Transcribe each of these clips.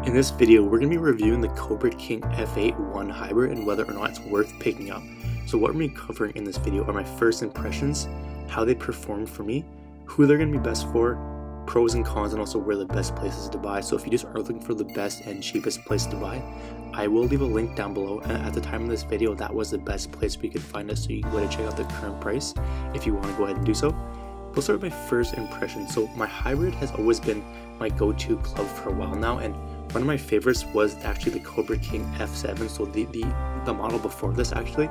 In this video, we're going to be reviewing the Cobra King F8 1 Hybrid and whether or not it's worth picking up. So what we're going to be covering in this video are my first impressions, how they performed for me, who they're going to be best for, pros and cons, and also where the best places to buy. So if you just are looking for the best and cheapest place to buy, I will leave a link down below. And at the time of this video, that was the best place where you could find it, so you can go to check out the current price if you want to go ahead and do so. We'll start with my first impression. So my hybrid has always been my go-to club for a while now, and one of my favorites was actually the Cobra King F7, so the model before this actually,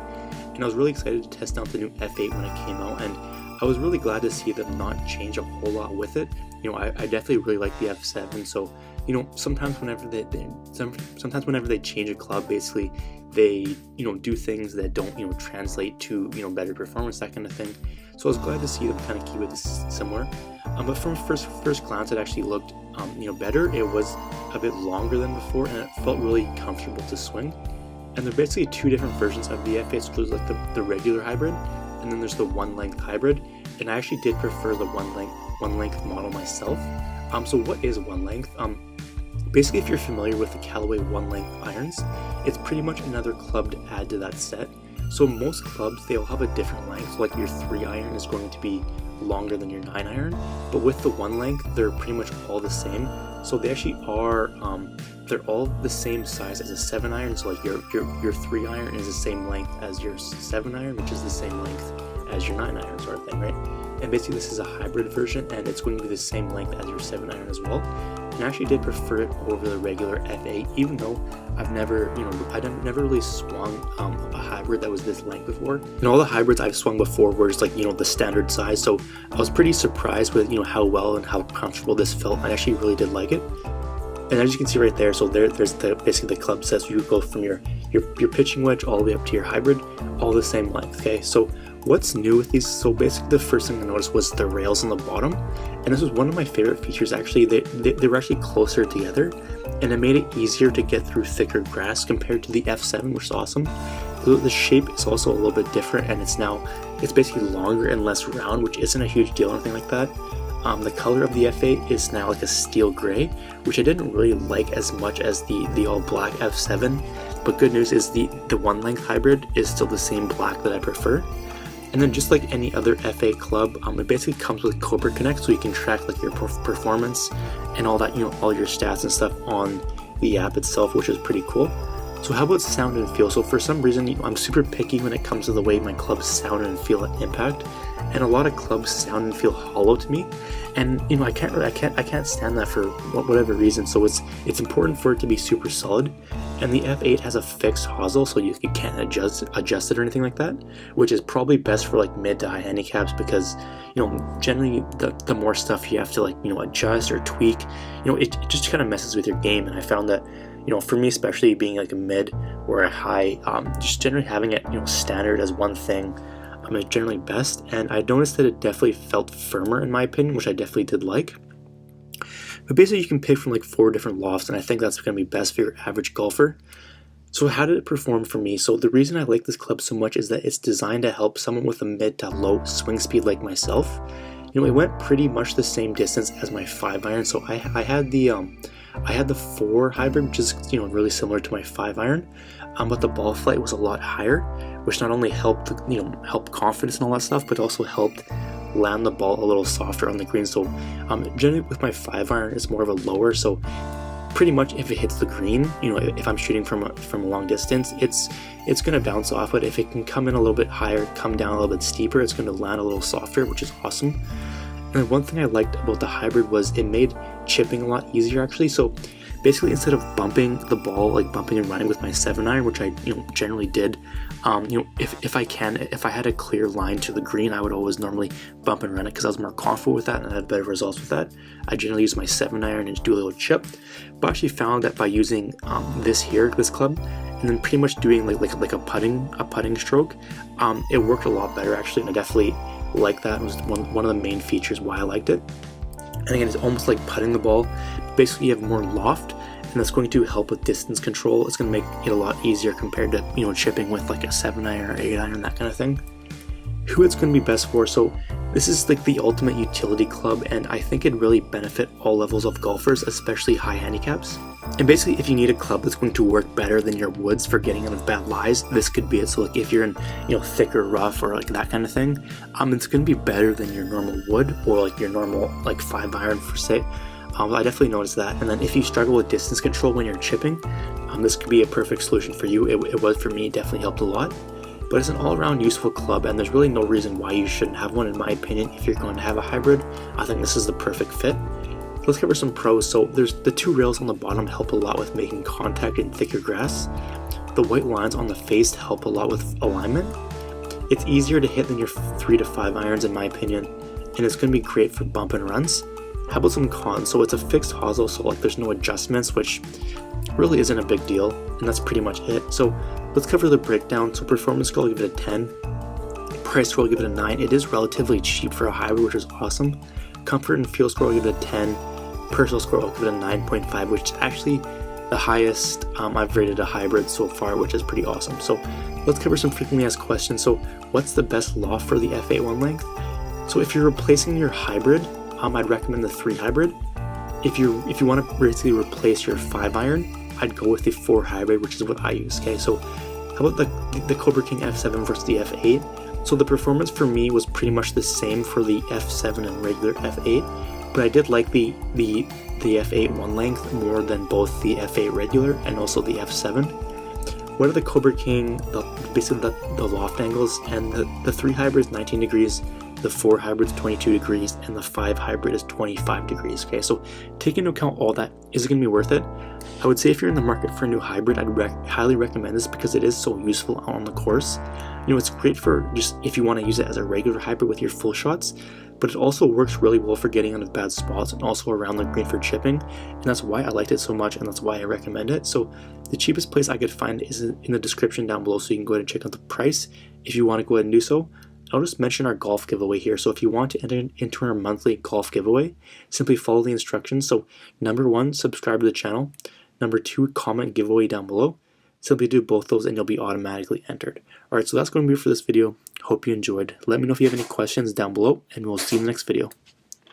and I was really excited to test out the new F8 when it came out, and I was really glad to see them not change a whole lot with it. You know, I definitely really like the F7, so you know, sometimes whenever they change a club, basically they do things that don't translate to better performance, that kind of thing. So I was glad to see them kind of keep it similar. But from first glance, it actually looked better. It was a bit longer than before, and it felt really comfortable to swing. And there are basically two different versions of the F8. So there's like the regular hybrid, and then there's the one length hybrid. And I actually did prefer the one length model myself. So what is one length? Basically, if you're familiar with the Callaway one length irons, it's pretty much another club to add to that set. So most clubs, they'll have a different length. So like your 3 iron is going to be longer than your 9 iron, but with the one length, they're pretty much all the same. So they actually are, they're all the same size as a 7 iron. So like your 3 iron is the same length as your 7 iron, which is the same length as your 9 iron, sort of thing, right? And basically this is a hybrid version, and it's going to be the same length as your 7 iron as well. And I actually did prefer it over the regular F8, even though I've never really swung a hybrid that was this length before. And all the hybrids I've swung before were just like, the standard size. So I was pretty surprised with, how well and how comfortable this felt. I actually really did like it. And as you can see right there, so there's basically the club says you go from your pitching wedge all the way up to your hybrid, all the same length. Okay, so what's new with these? So basically the first thing I noticed was the rails on the bottom, and this was one of my favorite features actually. They were actually closer together, and it made it easier to get through thicker grass compared to the F7, which is awesome. The shape is also a little bit different, and it's basically longer and less round, which isn't a huge deal or anything like that. The color of the F8 is now like a steel gray, which I didn't really like as much as the all black F7, but good news is the one length hybrid is still the same black that I prefer. And then just like any other F8 club, it basically comes with Cobra Connect, so you can track like your performance and all that, all your stats and stuff on the app itself, which is pretty cool. So how about sound and feel? So for some reason, I'm super picky when it comes to the way my clubs sound and feel at impact, and a lot of clubs sound and feel hollow to me, and I can't stand that for whatever reason. So it's important for it to be super solid, and the F8 has a fixed hosel, so you can't adjust it or anything like that, which is probably best for like mid to high handicaps, because generally the more stuff you have to adjust or tweak, it just kind of messes with your game. And I found that for me, especially being like a mid or a high, just generally having it standard as one thing is generally best. And I noticed that it definitely felt firmer in my opinion, which I definitely did like. But basically you can pick from like 4 different lofts, and I think that's going to be best for your average golfer. So how did it perform for me? So the reason I like this club so much is that it's designed to help someone with a mid to low swing speed like myself. It went pretty much the same distance as my 5 iron. So I had the 4 hybrid, which is really similar to my 5 iron, but the ball flight was a lot higher, which not only helped help confidence and all that stuff, but also helped land the ball a little softer on the green. So generally with my 5 iron, it's more of a lower, so pretty much if it hits the green, if I'm shooting from a long distance, it's going to bounce off. But if it can come in a little bit higher, come down a little bit steeper, it's going to land a little softer, which is awesome. And one thing I liked about the hybrid was it made chipping a lot easier actually. So basically, instead of bumping the ball, like bumping and running with my 7 iron, which I generally did, if I had a clear line to the green, I would always normally bump and run it because I was more confident with that and I had better results with that. I generally use my 7 iron and do a little chip, but I actually found that by using this club, and then pretty much doing like a putting stroke, it worked a lot better actually, and I definitely like that. It was one of the main features why I liked it. And again, it's almost like putting the ball. Basically you have more loft, and that's going to help with distance control. It's going to make it a lot easier compared to chipping with like a 7 iron or 8 iron, that kind of thing. Who it's going to be best for? So this is like the ultimate utility club, and I think it'd really benefit all levels of golfers, especially high handicaps. And basically, if you need a club that's going to work better than your woods for getting out of bad lies, this could be it. So like if you're in, thicker rough or like that kind of thing, it's going to be better than your normal wood or like your normal like 5-iron for say. I definitely noticed that. And then if you struggle with distance control when you're chipping, this could be a perfect solution for you. It was for me, definitely helped a lot. But it's an all-around useful club, and there's really no reason why you shouldn't have one in my opinion. If you're going to have a hybrid, I think this is the perfect fit. Let's cover some pros. So there's the 2 rails on the bottom help a lot with making contact in thicker grass. The white lines on the face help a lot with alignment. It's easier to hit than your 3 to 5 irons in my opinion, and it's going to be great for bump and runs. How about some cons? So it's a fixed hosel, so like there's no adjustments, which really isn't a big deal, and that's pretty much it. So let's cover the breakdown. So performance score, I'll give it a 10. Price score, I'll give it a 9. It is relatively cheap for a hybrid, which is awesome. Comfort and feel score, I'll give it a 10. Personal score, I'll give it a 9.5, which is actually the highest I've rated a hybrid so far, which is pretty awesome. So let's cover some frequently asked questions. So what's the best loft for the F8 length? So if you're replacing your hybrid, I'd recommend the 3 hybrid. If you want to basically replace your 5-iron, I'd go with the 4 hybrid, which is what I use. Okay, so how about the Cobra King F7 versus the F8? So the performance for me was pretty much the same for the F7 and regular F8, but I did like the F8 length more than both the F8 regular and also the F7. What are the Cobra King, basically the loft angles, and the 3 hybrid is 19 degrees, the 4 hybrid is 22 degrees, and the 5 hybrid is 25 degrees. Okay, so taking into account all that, is it going to be worth it? I would say if you're in the market for a new hybrid, I'd highly recommend this because it is so useful on the course. It's great for just if you want to use it as a regular hybrid with your full shots, but it also works really well for getting out of bad spots and also around the green for chipping, and that's why I liked it so much, and that's why I recommend it. So the cheapest place I could find is in the description down below, so you can go ahead and check out the price if you want to go ahead and do so. I'll just mention our golf giveaway here. So if you want to enter into our monthly golf giveaway, simply follow the instructions. So number 1, subscribe to the channel. Number 2, comment giveaway down below. Simply do both those and you'll be automatically entered. Alright, so that's going to be it for this video. Hope you enjoyed. Let me know if you have any questions down below, and we'll see you in the next video.